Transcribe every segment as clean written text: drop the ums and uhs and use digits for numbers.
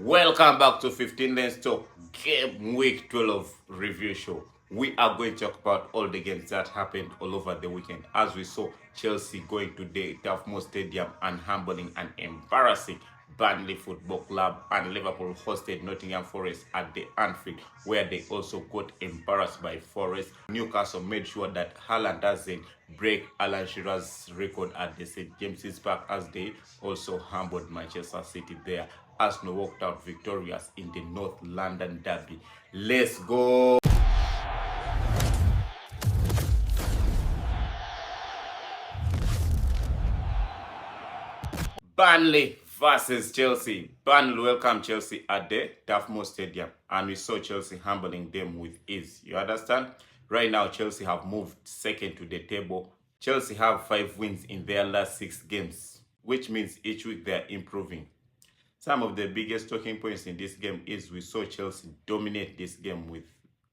Welcome back to 15 Lens Talk Game Week 12 review show. We are going to talk about all the games that happened all over the weekend. As we saw Chelsea going to the Tottenham Stadium and humbling and embarrassing Burnley Football Club, and Liverpool hosted Nottingham Forest at the Anfield, where they also got embarrassed by Forest. Newcastle made sure that Haaland doesn't break Alan Shearer's record at the St. James's Park, as they also humbled Manchester City there. Arsenal walked out victorious in the North London derby. Let's go! Burnley versus Chelsea. Burnley welcomed Chelsea at the Tottenham Stadium, and we saw Chelsea humbling them with ease. You understand? Right now, Chelsea have moved second to the table. Chelsea have 5 wins in their last 6 games, which means each week they are improving. Some of the biggest talking points in this game is we saw Chelsea dominate this game with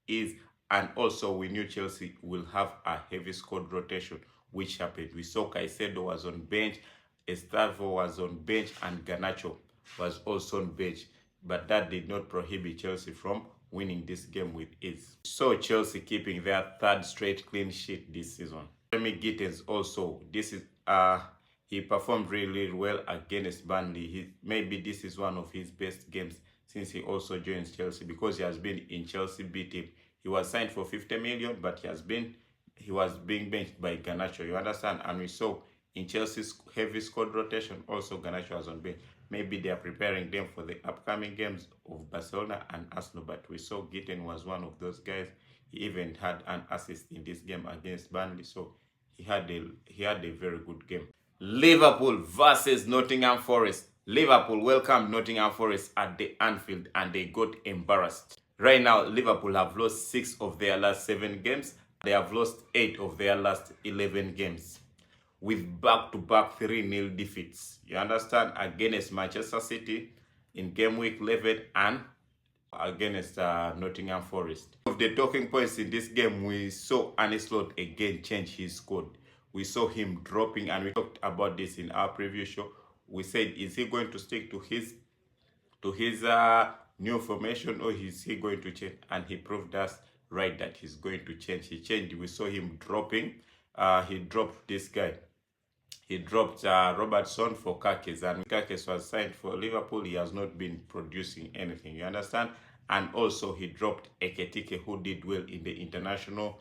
ease, and also we knew Chelsea will have a heavy squad rotation, which happened. We saw Caicedo was on bench, Estavo was on bench, and Garnacho was also on bench, but that did not prohibit Chelsea from winning this game with ease. So Chelsea keeping their 3rd straight clean sheet this season. Remy Gittens also, he performed really well against Burnley. Maybe this is one of his best games since he also joins Chelsea, because he has been in Chelsea B team. He was signed for 50 million, but he was being benched by Garnacho. You understand? And we saw in Chelsea's heavy squad rotation, also Garnacho was on bench. Maybe they are preparing them for the upcoming games of Barcelona and Arsenal, but we saw Gittens was one of those guys. He even had an assist in this game against Burnley, so he had a very good game. Liverpool versus Nottingham Forest. Liverpool welcomed Nottingham Forest at the Anfield and they got embarrassed. Right now, Liverpool have lost 6 of their last 7 games. They have lost 8 of their last 11 games, with back-to-back 3-0 defeats. You understand? Against Manchester City in game week 11 and against Nottingham Forest. Of the talking points in this game, we saw Ancelotti again change his squad. We saw him dropping, and we talked about this in our preview show. We said, is he going to stick to his new formation, or is he going to change? And he proved us right that he's going to change. He changed. We saw him dropping. He dropped this guy. He dropped Robertson for Kakes, and Kakes was signed for Liverpool. He has not been producing anything. You understand? And also he dropped Ekitike, who did well in the international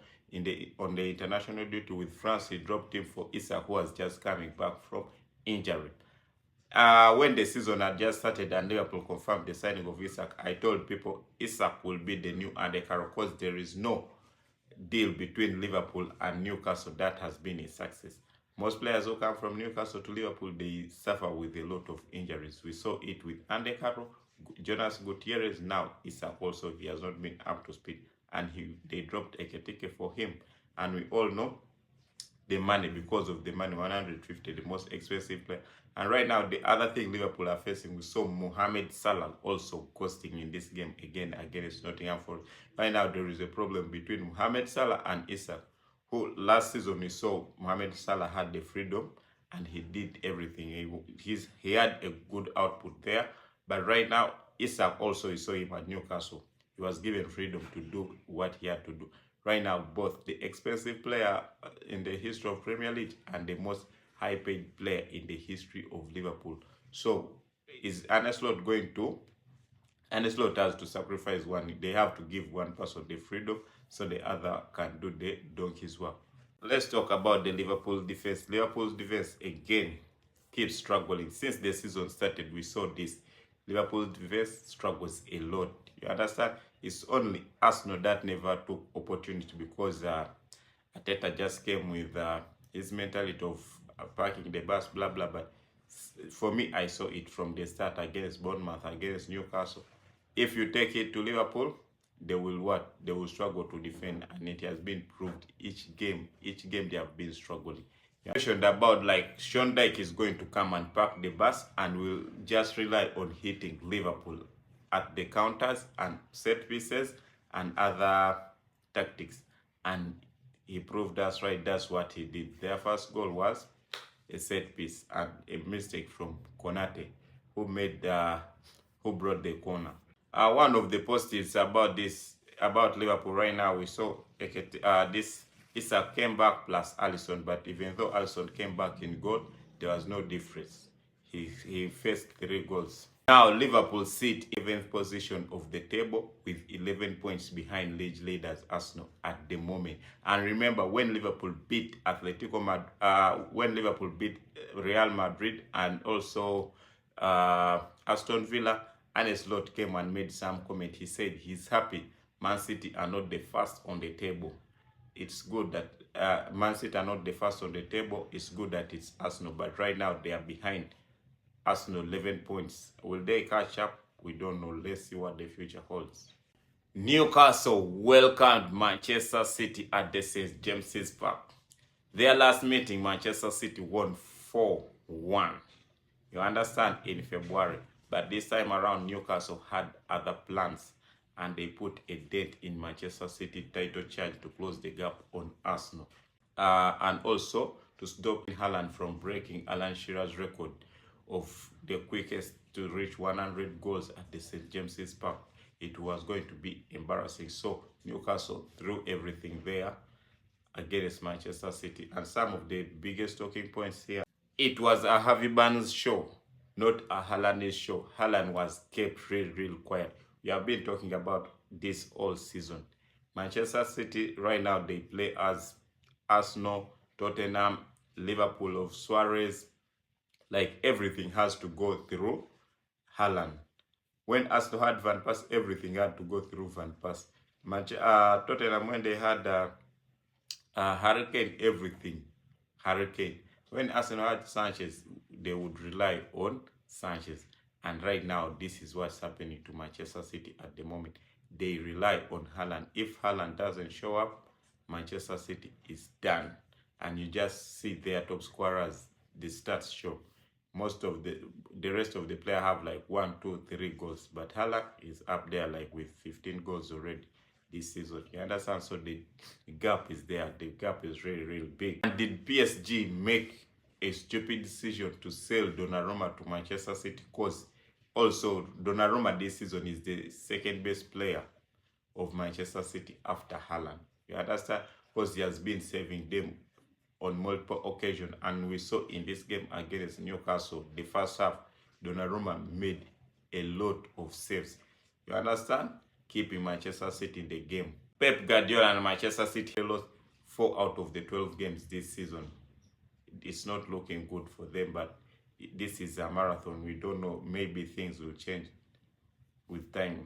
on the international duty with France. He dropped him for Isak, who was just coming back from injury. When the season had just started and Liverpool confirmed the signing of Isak, I told people Isak will be the new Andy Carroll, because there is no deal between Liverpool and Newcastle that has been a success. Most players who come from Newcastle to Liverpool, they suffer with a lot of injuries. We saw it with Andy Carroll, Jonas Gutierrez. Now Isak also, he has not been up to speed, and they dropped Ekitike for him. And we all know the money, because of the money, 150, the most expensive player. And right now, the other thing Liverpool are facing, we saw Mohamed Salah also costing in this game again against Nottingham Forest. Right now, there is a problem between Mohamed Salah and Isak, who last season we saw Mohamed Salah had the freedom and he did everything. He had a good output there. But right now, Isak also, you saw him at Newcastle. He was given freedom to do what he had to do. Right now, both the expensive player in the history of Premier League and the most high-paid player in the history of Liverpool. So, is Ancelotti going to? Ancelotti has to sacrifice one. They have to give one person the freedom so the other can do the donkey's work. Let's talk about the Liverpool defense. Liverpool's defense again keeps struggling. Since the season started, we saw this. Liverpool's defense struggles a lot. You understand? It's only Arsenal that never took opportunity, because Arteta just came with his mentality of parking the bus, blah, blah. But for me, I saw it from the start against Bournemouth, against Newcastle. If you take it to Liverpool, they will what? They will struggle to defend, and it has been proved each game they have been struggling. You mentioned about like Sean Dyche is going to come and park the bus and will just rely on hitting Liverpool at the counters and set pieces and other tactics. And he proved us right. That's what he did. Their first goal was a set piece and a mistake from Konate, who made who brought the corner. One of the positives about Liverpool right now, we saw this Issa came back plus Alisson, but even though Alisson came back in goal, there was no difference. He faced 3 goals. Now Liverpool sit 11th position of the table with 11 points behind league leaders Arsenal at the moment. And remember, when Liverpool beat Real Madrid and also Aston Villa, Arne Slot came and made some comment. He said he's happy Man City are not the first on the table. It's good that Man City are not the first on the table. It's good that it's Arsenal, but right now they are behind Arsenal 11 points. Will they catch up? We don't know. Let's see what the future holds. Newcastle welcomed Manchester City at the St. James's Park. Their last meeting, Manchester City won 4-1. You understand, in February. But this time around, Newcastle had other plans, and they put a date in Manchester City title charge to close the gap on Arsenal. And also to stop Haaland from breaking Alan Shearer's record of the quickest to reach 100 goals at the St. James's Park. It was going to be embarrassing. So Newcastle threw everything there against Manchester City. And some of the biggest talking points here, it was a Harvey Barnes show, not a Haaland show. Haaland was kept real quiet. We have been talking about this all season. Manchester City right now, they play as Arsenal, Tottenham, Liverpool of Suarez. Like, everything has to go through Haaland. When Arsenal had Van Persie, everything had to go through Van Persie. Tottenham, when they had Hurricane, everything Hurricane. When Arsenal had Sanchez, they would rely on Sanchez. And right now, this is what's happening to Manchester City at the moment. They rely on Haaland. If Haaland doesn't show up, Manchester City is done. And you just see their top scorers, the stats show. Most of the rest of the players have like 1, 2, 3 goals. But Haaland is up there like with 15 goals already this season. You understand? So the gap is there. The gap is really big. And did PSG make a stupid decision to sell Donnarumma to Manchester City? Because also Donnarumma this season is the second best player of Manchester City after Haaland. You understand? Because he has been saving them on multiple occasions, and we saw in this game against Newcastle, the first half, Donnarumma made a lot of saves. You understand? Keeping Manchester City in the game. Pep Guardiola and Manchester City lost 4 out of the 12 games this season. It's not looking good for them, but this is a marathon. We don't know. Maybe things will change with time.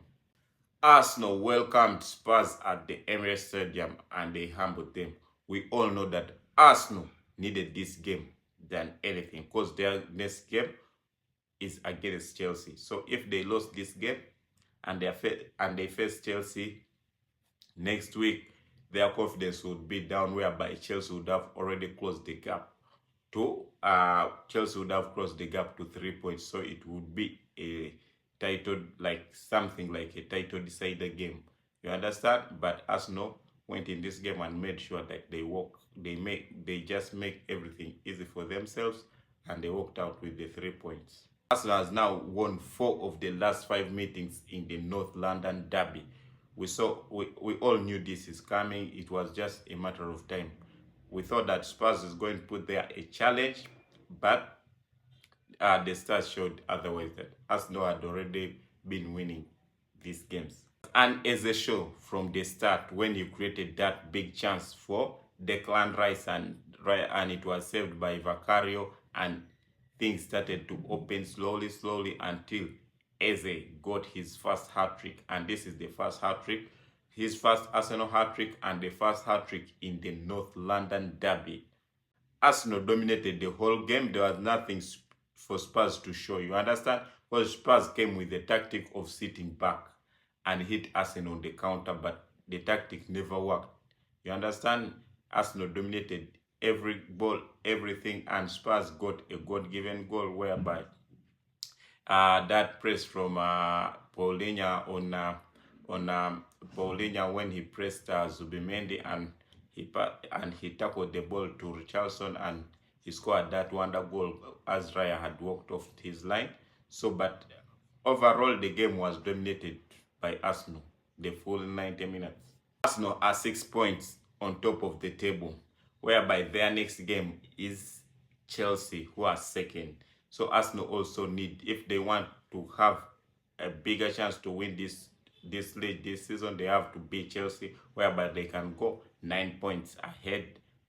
Arsenal welcomed Spurs at the Emirates Stadium and they humbled them. We all know that Arsenal needed this game than anything because their next game is against Chelsea. So if they lost this game and they face Chelsea next week, their confidence would be down, whereby Chelsea would have already closed the gap to 3 points. So it would be a title, like something like a title decider game. You understand? But Arsenal went in this game and made sure that they just make everything easy for themselves, and they walked out with the 3 points. Arsenal has now won 4 of the last 5 meetings in the North London derby. We all knew this is coming. It was just a matter of time. We thought that Spurs is going to put there a challenge, but the stats showed otherwise, that Arsenal had already been winning these games. And as a show from the start, when you created that big chance for Declan Rice and it was saved by Vicario, and things started to open slowly until Eze got his first hat-trick. And this is the first hat-trick, his first Arsenal hat-trick and the first hat-trick in the North London derby. Arsenal dominated the whole game. There was nothing for Spurs to show. You understand? Because Spurs came with the tactic of sitting back and hit Arsenal on the counter, but the tactic never worked. You understand? Arsenal dominated every ball, everything, and Spurs got a God-given goal, whereby that press from Paulinho on Paulinho, when he pressed Zubimendi and he tackled the ball to Richarlison, and he scored that wonder goal as Raya had walked off his line. So, but Overall, the game was dominated by Arsenal the full 90 minutes. Arsenal are 6 points on top of the table, whereby their next game is Chelsea, who are second. So Arsenal also need, if they want to have a bigger chance to win this league this season, they have to beat Chelsea, whereby they can go 9 points ahead